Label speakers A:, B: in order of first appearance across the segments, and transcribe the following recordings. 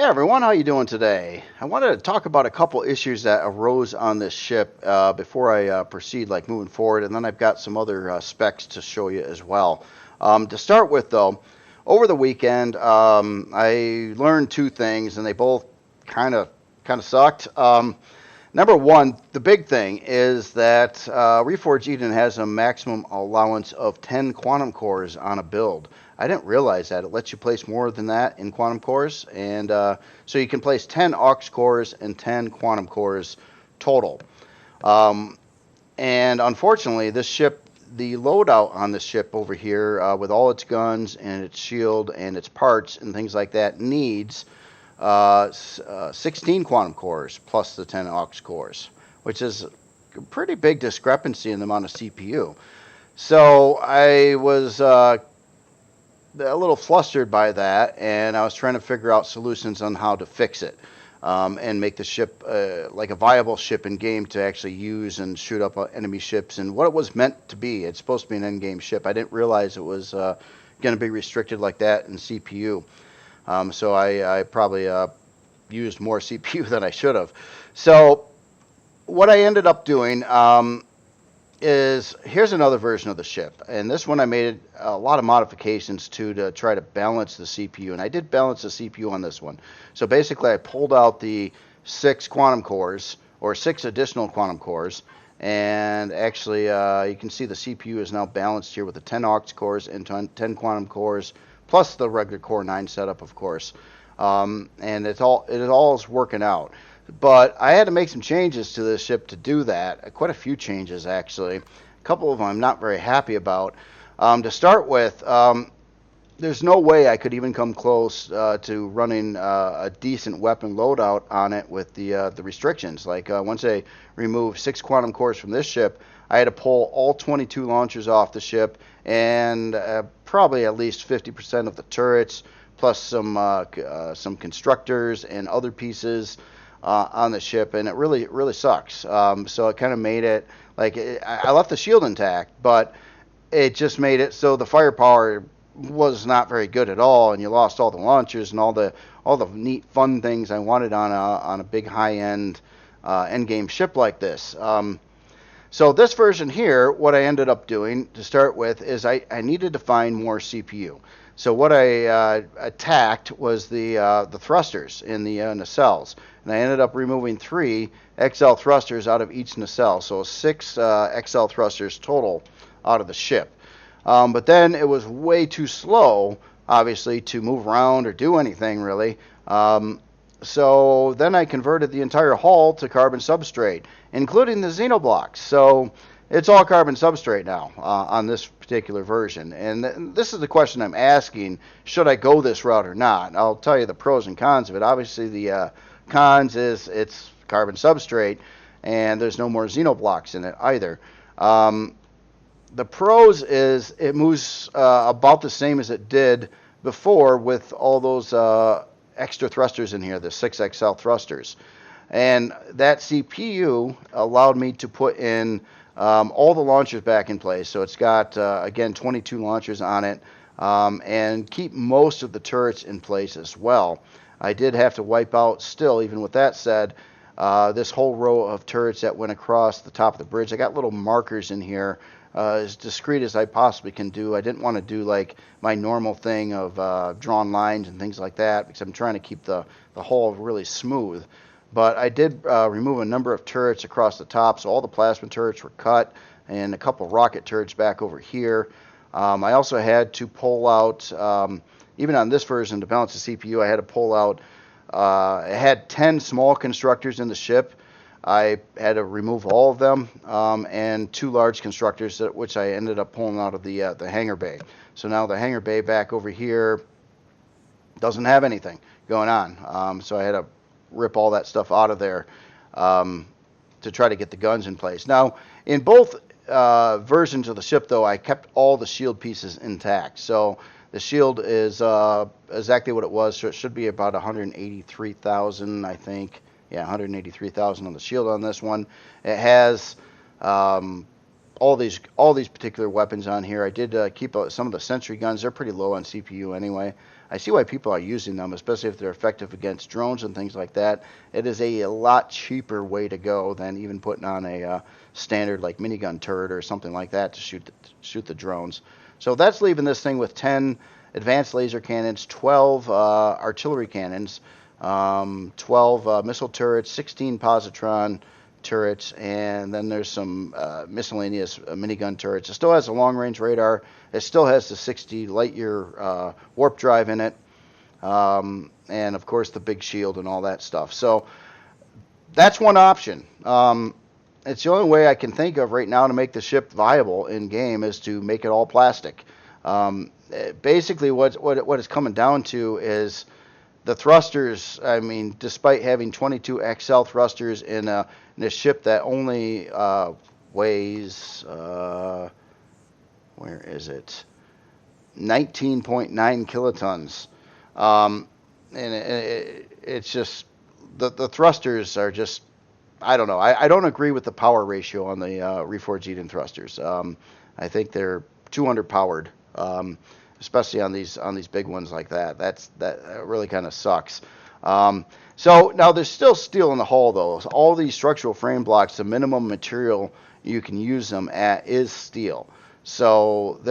A: Hey everyone, how you doing today? I wanted to talk about a couple issues that arose on this ship before I proceed, like moving forward, and then I've got some other specs to show you as well. To start with, though, over the weekend, I learned two things, and they both kind of sucked. Number one, the big thing is that Reforge Eden has a maximum allowance of 10 quantum cores on a build. I didn't realize that. It lets you place more than that in quantum cores, and so you can place 10 aux cores and 10 quantum cores total. Um, and unfortunately, this ship, the loadout on this ship over here, with all its guns and its shield and its parts and things like that, needs 16 quantum cores plus the 10 aux cores, which is a pretty big discrepancy in the amount of CPU. So I was a little flustered by that, and I was trying to figure out solutions on how to fix it and make the ship like a viable ship in game to actually use and shoot up enemy ships and what it was meant to be. It's supposed to be an end-game ship. I didn't realize it was going to be restricted like that in CPU. So I probably used more CPU than I should have. So what I ended up doing is here's another version of the ship, and this one I made a lot of modifications to try to balance the CPU, and I did balance the CPU on this one. So basically I pulled out the 6 quantum cores, or 6 additional quantum cores, and actually you can see the CPU is now balanced here with the 10 aux cores and 10 quantum cores, plus the regular Core 9 setup, of course. And it all is working out. But I had to make some changes to this ship to do that. Quite a few changes, actually. A couple of them I'm not very happy about. To start with, there's no way I could even come close to running a decent weapon loadout on it with the restrictions. Like once I removed 6 quantum cores from this ship, I had to pull all 22 launchers off the ship and probably at least 50% of the turrets, plus some constructors and other pieces on the ship, and it really sucks. So it kind of made it like I left the shield intact, but it just made it so the firepower was not very good at all, and you lost all the launchers and all the neat fun things I wanted on a big high end end game ship like this. So this version here, what I ended up doing to start with is I needed to find more CPU. So what I attacked was the thrusters in the nacelles, and I ended up removing 3 XL thrusters out of each nacelle, so 6 XL thrusters total out of the ship. But then it was way too slow, obviously, to move around or do anything really. So then I converted the entire hull to carbon substrate, including the xenoblocks. So it's all carbon substrate now on this particular version. And this is the question I'm asking, should I go this route or not? I'll tell you the pros and cons of it. Obviously, the cons is it's carbon substrate, and there's no more xenoblocks in it either. The pros is it moves about the same as it did before with all those extra thrusters in here, the 6 XL thrusters. And that CPU allowed me to put in all the launchers back in place. So it's got, again, 22 launchers on it, and keep most of the turrets in place as well. I did have to wipe out still, even with that said, this whole row of turrets that went across the top of the bridge. I got little markers in here as discreet as I possibly can do. I didn't want to do like my normal thing of drawn lines and things like that because I'm trying to keep the hull really smooth. But I did remove a number of turrets across the top, so all the plasma turrets were cut and a couple rocket turrets back over here. I also had to pull out, even on this version to balance the CPU, I had to pull out, it had 10 small constructors in the ship. I had to remove all of them, and 2 large constructors, which I ended up pulling out of the hangar bay. So now the hangar bay back over here doesn't have anything going on. So I had to rip all that stuff out of there to try to get the guns in place. Now, in both versions of the ship, though, I kept all the shield pieces intact. So the shield is exactly what it was, so it should be about 183,000, I think. Yeah, 183,000 on the shield on this one. It has all these particular weapons on here. I did keep some of the sentry guns. They're pretty low on CPU anyway. I see why people are using them, especially if they're effective against drones and things like that. It is a lot cheaper way to go than even putting on a standard like minigun turret or something like that to shoot the drones. So that's leaving this thing with 10 advanced laser cannons, 12 artillery cannons, 12 missile turrets, 16 positron turrets, and then there's some miscellaneous minigun turrets. It still has a long-range radar. It still has the 60 light-year warp drive in it, and of course the big shield and all that stuff. So that's one option. It's the only way I can think of right now to make the ship viable in game is to make it all plastic. Basically, what it's coming down to is the thrusters. I mean, despite having 22 XL thrusters in a ship that only weighs where is it? 19.9 kilotons, and it's just the thrusters are just. I don't know. I don't agree with the power ratio on the Reforged Eden thrusters. I think they're too underpowered, especially on these big ones like that. That really kind of sucks. So now there's still steel in the hull though. So all these structural frame blocks, the minimum material you can use them at is steel. So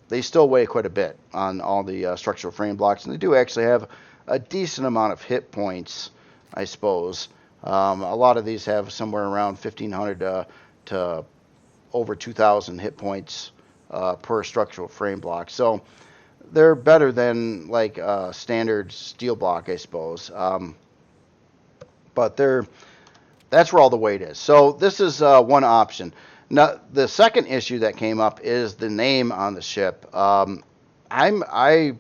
A: they still weigh quite a bit on all the structural frame blocks, and they do actually have a decent amount of hit points, I suppose. A lot of these have somewhere around 1,500 to over 2,000 hit points per structural frame block. So they're better than like a standard steel block, I suppose. But that's where all the weight is. So this is one option. Now the second issue that came up is the name on the ship. My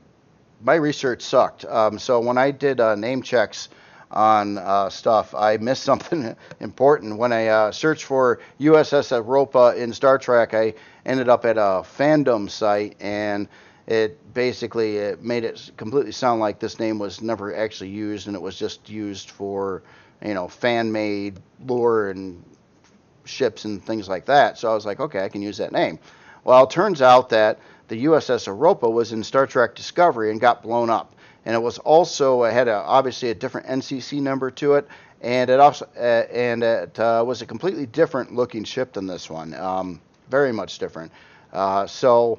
A: research sucked. So when I did name checks on stuff, I missed something important. When I searched for USS Europa in Star Trek, I ended up at a fandom site, and it made it completely sound like this name was never actually used, and it was just used for, fan-made lore and ships and things like that. So I was like, okay, I can use that name. Well, it turns out that the USS Europa was in Star Trek Discovery and got blown up. And it was also had obviously a different NCC number to it, and it also was a completely different looking ship than this one, very much different. So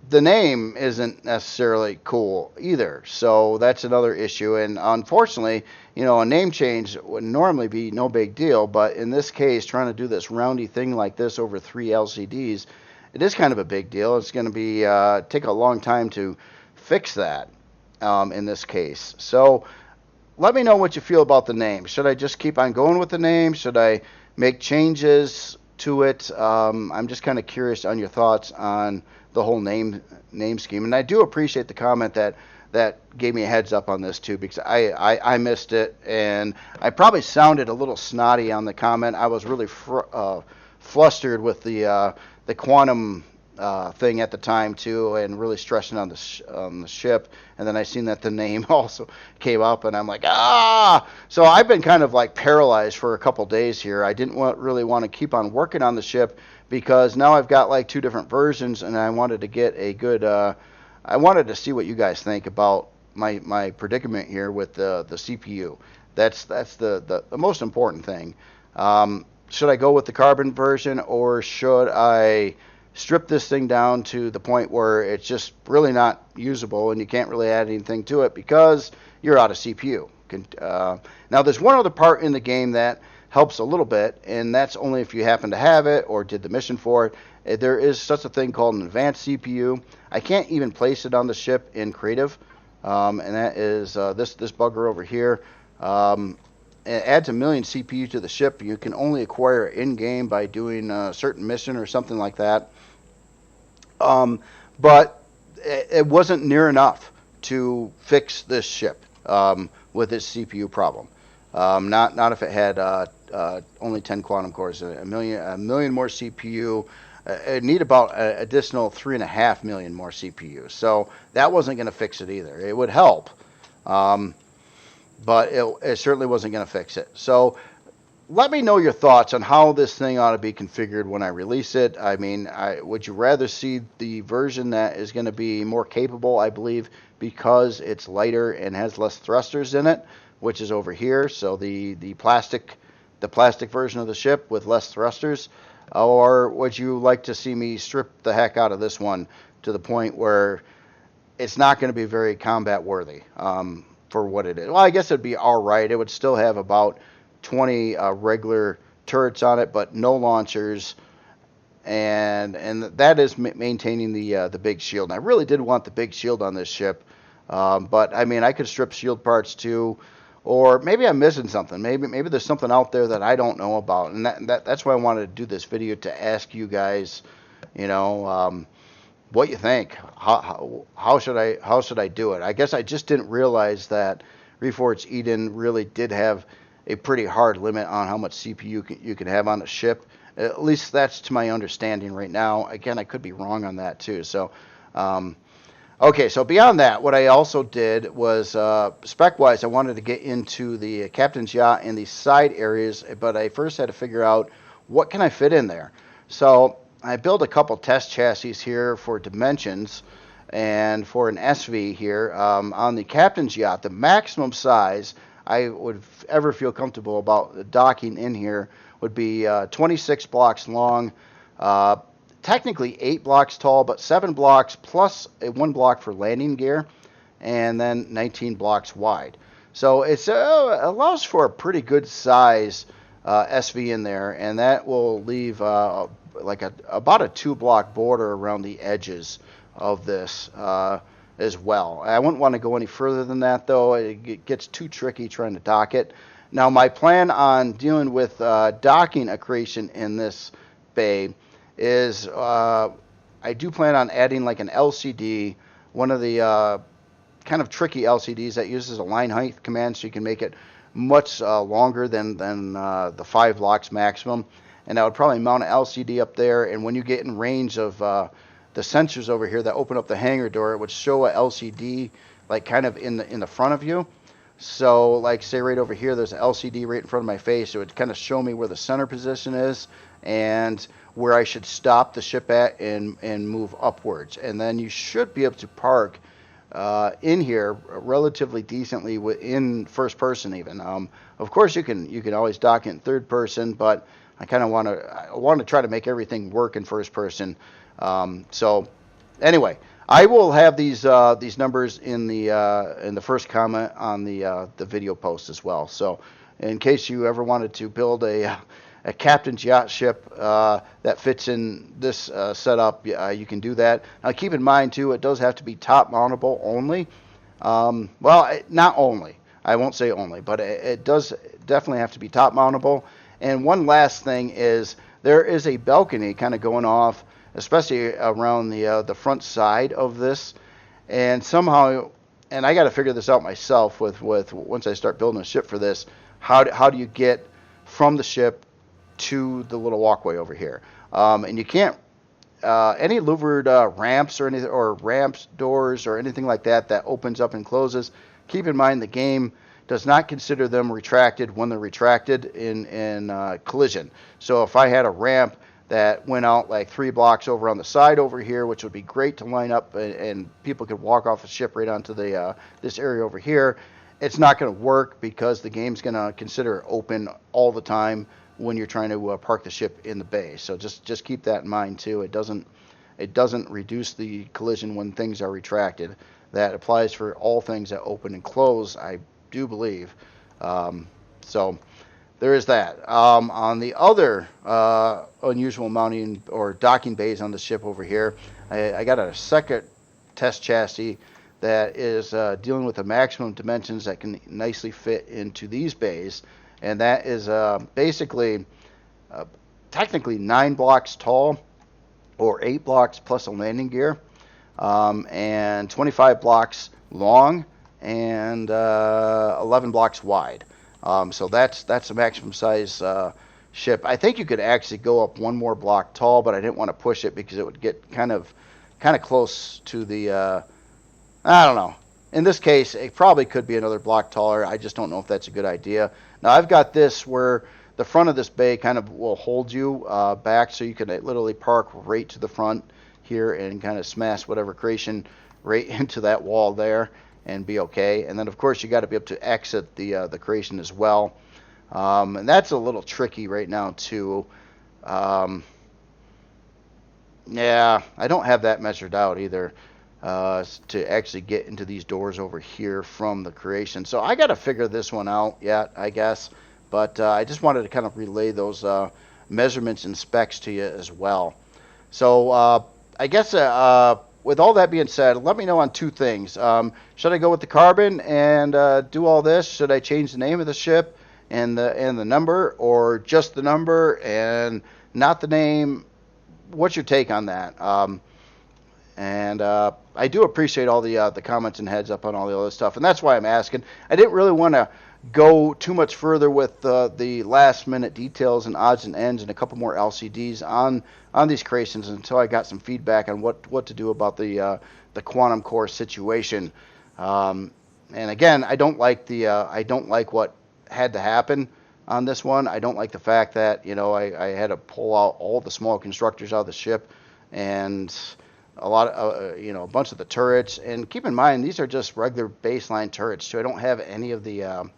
A: the name isn't necessarily cool either. So that's another issue. And unfortunately, a name change would normally be no big deal, but in this case, trying to do this roundy thing like this over 3 LCDs, it is kind of a big deal. It's going to be take a long time to fix that. In this case. So let me know what you feel about the name. Should I just keep on going with the name? Should I make changes to it? I'm just kind of curious on your thoughts on the whole name scheme. And I do appreciate the comment that gave me a heads up on this too, because I missed it, and I probably sounded a little snotty on the comment. I was really flustered with the quantum thing at the time too, and really stressing on the ship. And then I seen that the name also came up, and I'm like, So I've been kind of like paralyzed for a couple days here. I didn't really want to keep on working on the ship because now I've got like 2 different versions, and I wanted to get a good. I wanted to see what you guys think about my predicament here with the CPU. That's the most important thing. Should I go with the carbon version, or should I strip this thing down to the point where it's just really not usable and you can't really add anything to it because you're out of CPU? Now, there's one other part in the game that helps a little bit, and that's only if you happen to have it or did the mission for it. There is such a thing called an advanced CPU. I can't even place it on the ship in creative, and that is this bugger over here. It adds 1 million CPU to the ship. You can only acquire it in-game by doing a certain mission or something like that. But it wasn't near enough to fix this ship with its CPU problem. Not if it had only 10 quantum cores, a million more CPU. It need about an additional 3.5 million more CPU. So that wasn't going to fix it either. It would help, but it certainly wasn't going to fix it. So let me know your thoughts on how this thing ought to be configured when I release it. I mean, would you rather see the version that is going to be more capable, I believe, because it's lighter and has less thrusters in it, which is over here. So the plastic version of the ship with less thrusters, or would you like to see me strip the heck out of this one to the point where it's not going to be very combat worthy for what it is? Well, I guess it'd be all right. It would still have about 20 regular turrets on it, but no launchers, and that is maintaining the big shield. And I really did want the big shield on this ship, but I mean, I could strip shield parts too, or maybe I'm missing something. Maybe there's something out there that I don't know about, and that's why I wanted to do this video, to ask you guys, you know, what you think. How should I do it? I guess I just didn't realize that Reforged Eden really did have a pretty hard limit on how much CPU you can have on a ship. At least that's to my understanding right now. Again, I could be wrong on that too. So, okay, so beyond that, what I also did was, spec-wise, I wanted to get into the captain's yacht and the side areas, but I first had to figure out what can I fit in there. So I built a couple test chassis here for dimensions and for an SV here. On the captain's yacht, the maximum size I would ever feel comfortable about docking in here would be 26 blocks long, technically 8 blocks tall, but 7 blocks plus 1 block for landing gear, and then 19 blocks wide. So it allows for a pretty good size SV in there, and that will leave about a 2-block border around the edges of this as well. I wouldn't want to go any further than that, though. It gets too tricky trying to dock it. Now, my plan on dealing with docking accretion in this bay is I do plan on adding like an LCD, one of the kind of tricky LCDs that uses a line height command, so you can make it much longer than the 5 blocks maximum. And I would probably mount an LCD up there, and when you get in range of the sensors over here that open up the hangar door, it would show a LCD like kind of in the front of you. So like say right over here, there's an LCD right in front of my face. It would kind of show me where the center position is and where I should stop the ship at and move upwards. And then you should be able to park in here relatively decently in first person even. Of course you can always dock in third person, but I kind of want to try to make everything work in first person. So anyway, I will have these numbers in the first comment on the video post as well. So in case you ever wanted to build a captain's yacht ship that fits in this setup, you can do that. Now keep in mind too, it does have to be top mountable only. Well, not only. I won't say only, but it does definitely have to be top mountable. And one last thing is there is a balcony kind of going off, especially around the front side of this, and somehow, and I got to figure this out myself with once I start building a ship for this. How do you get from the ship to the little walkway over here? And you can't any louvered ramps or anything, or ramps, doors, or anything like that opens up and closes. Keep in mind the game does not consider them retracted when they're retracted in collision. So if I had a ramp that went out like 3 blocks over on the side over here, which would be great to line up and people could walk off the ship right onto the this area over here, it's not going to work because the game's going to consider it open all the time when you're trying to park the ship in the bay. So just keep that in mind too. It doesn't reduce the collision when things are retracted. That applies for all things that open and close, I do believe. So there is that. On the other unusual mounting or docking bays on the ship over here, I got a second test chassis that is dealing with the maximum dimensions that can nicely fit into these bays, and that is basically technically 9 blocks tall, or 8 blocks plus a landing gear, and 25 blocks long, and 11 blocks wide. So that's a maximum size ship. I think you could actually go up 1 more block tall, but I didn't want to push it because it would get kind of close to the I don't know. In this case, it probably could be another block taller. I just don't know if that's a good idea. Now I've got this where the front of this bay kind of will hold you back, so you can literally park right to the front here and kind of smash whatever creation right into that wall there and be okay. And then of course you got to be able to exit the creation as well, and that's a little tricky right now too. Yeah, I don't have that measured out either, to actually get into these doors over here from the creation. So I got to figure this one out yet, I guess. But I just wanted to kind of relay those measurements and specs to you as well. So I guess with all that being said, let me know on two things. Should I go with the carbon and do all this? Should I change the name of the ship and the number, or just the number and not the name? What's your take on that? And I do appreciate all the comments and heads up on all the other stuff, and that's why I'm asking. I didn't really want to go too much further with the last minute details and odds and ends and a couple more LCDs on these creations until I got some feedback on what to do about the quantum core situation. And again, I don't like what had to happen on this one. I don't like the fact that, I had to pull out all the small constructors out of the ship and a lot of, a bunch of the turrets. And keep in mind, these are just regular baseline turrets too. I don't have any of the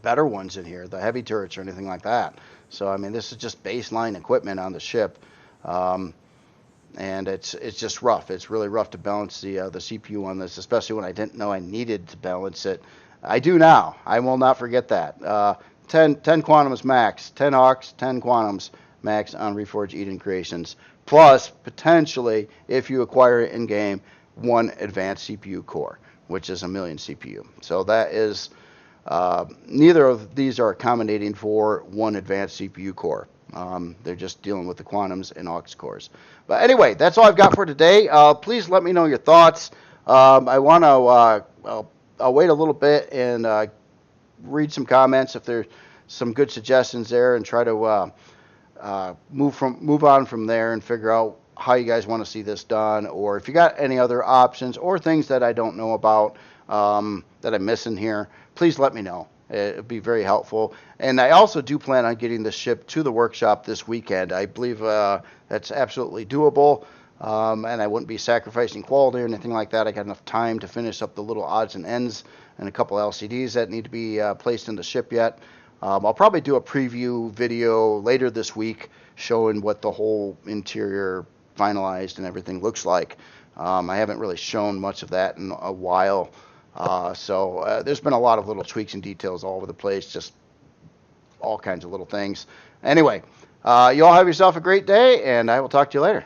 A: better ones in here, the heavy turrets or anything like that. So, I mean, this is just baseline equipment on the ship. And it's just rough. It's really rough to balance the CPU on this, especially when I didn't know I needed to balance it. I do now. I will not forget that. 10 quantums max, 10 aux, 10 quantums max on Reforged Eden Creations. Plus, potentially, if you acquire it in-game, one advanced CPU core, which is 1,000,000 CPU. So that is, neither of these are accommodating for one advanced CPU core. They're just dealing with the quantums and aux cores. But anyway, that's all I've got for today. Please let me know your thoughts. I want to I'll wait a little bit and read some comments if there's some good suggestions there, and try to move on from there and figure out how you guys want to see this done, or if you got any other options or things that I don't know about that I'm missing here. Please let me know. It would be very helpful. And I also do plan on getting the ship to the workshop this weekend. I believe that's absolutely doable. And I wouldn't be sacrificing quality or anything like that. I got enough time to finish up the little odds and ends and a couple LCDs that need to be placed in the ship yet. I'll probably do a preview video later this week showing what the whole interior finalized and everything looks like. I haven't really shown much of that in a while. So there's been a lot of little tweaks and details all over the place, just all kinds of little things. Anyway, you all have yourself a great day, and I will talk to you later.